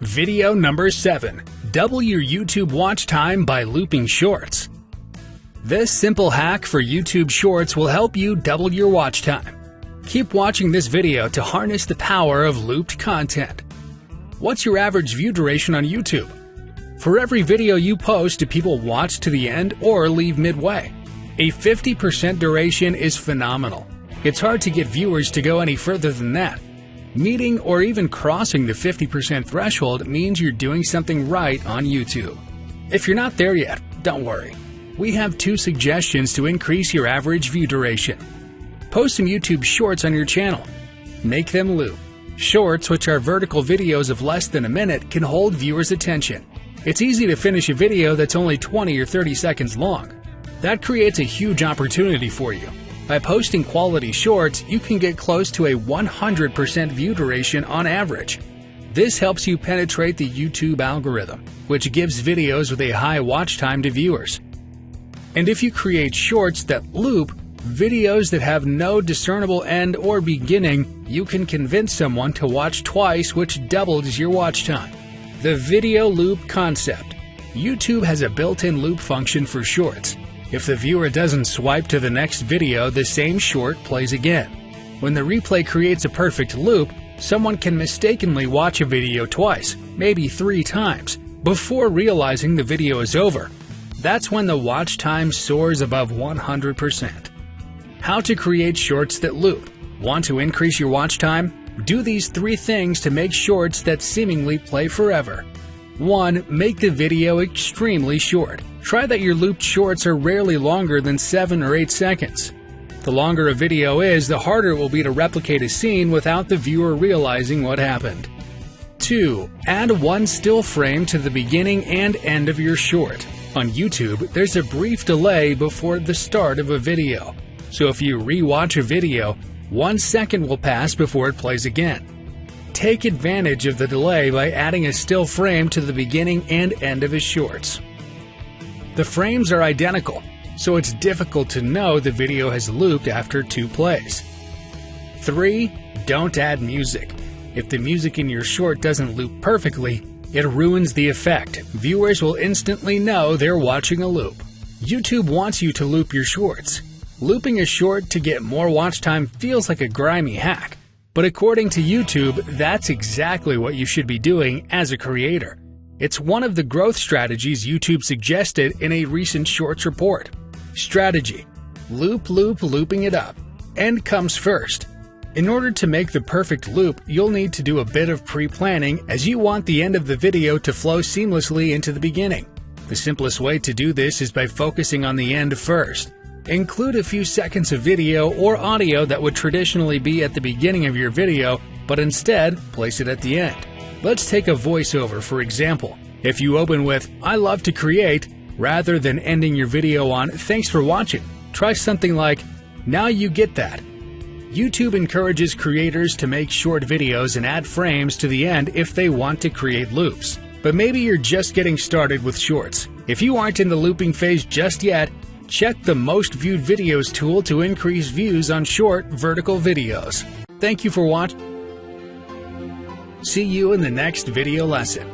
Video number 7. Double your YouTube watch time by looping shorts. This simple hack for YouTube Shorts will help you double your watch time. Keep watching this video to harness the power of looped content. What's your average view duration on YouTube? For every video you post, do people watch to the end or leave midway? A 50% duration is phenomenal. It's hard to get viewers to go any further than that. Meeting or even crossing the 50% threshold means you're doing something right on YouTube. If you're not there yet, don't worry. We have 2 suggestions to increase your average view duration. Post some YouTube Shorts on your channel. Make them loop. Shorts, which are vertical videos of less than a minute, can hold viewers' attention. It's easy to finish a video that's only 20 or 30 seconds long. That creates a huge opportunity for you. By posting quality shorts, you can get close to a 100% view duration on average. This helps you penetrate the YouTube algorithm, which gives videos with a high watch time to viewers. And if you create shorts that loop, videos that have no discernible end or beginning, you can convince someone to watch twice, which doubles your watch time. The video loop concept. YouTube has a built-in loop function for shorts. If the viewer doesn't swipe to the next video, the same short plays again. When the replay creates a perfect loop, someone can mistakenly watch a video twice, maybe 3 times, before realizing the video is over. That's when the watch time soars above 100%. How to create shorts that loop. Want to increase your watch time? Do these 3 things to make shorts that seemingly play forever. 1. Make the video extremely short. Try that your looped shorts are rarely longer than 7 or 8 seconds. The longer a video is, the harder it will be to replicate a scene without the viewer realizing what happened. 2. Add 1 still frame to the beginning and end of your short. On YouTube, there's a brief delay before the start of a video. So if you re-watch a video, 1 second will pass before it plays again. Take advantage of the delay by adding a still frame to the beginning and end of his shorts. The frames are identical, so it's difficult to know the video has looped after 2 plays. 3. Don't add music. If the music in your short doesn't loop perfectly, it ruins the effect. Viewers will instantly know they're watching a loop. YouTube wants you to loop your shorts. Looping a short to get more watch time feels like a grimy hack, but according to YouTube, that's exactly what you should be doing as a creator. It's one of the growth strategies YouTube suggested in a recent Shorts report. Strategy: looping it up. End comes first. In order to make the perfect loop, you'll need to do a bit of pre-planning, as you want the end of the video to flow seamlessly into the beginning. The simplest way to do this is by focusing on the end first. Include a few seconds of video or audio that would traditionally be at the beginning of your video, but instead place it at the end. Let's take a voiceover for example. If you open with "I love to create," rather than ending your video on "Thanks for watching," try something like "Now you get that." YouTube encourages creators to make short videos and add frames to the end if they want to create loops. But maybe you're just getting started with shorts. If you aren't in the looping phase just yet, check the Most Viewed Videos tool to increase views on short, vertical videos. Thank you for watching. See you in the next video lesson.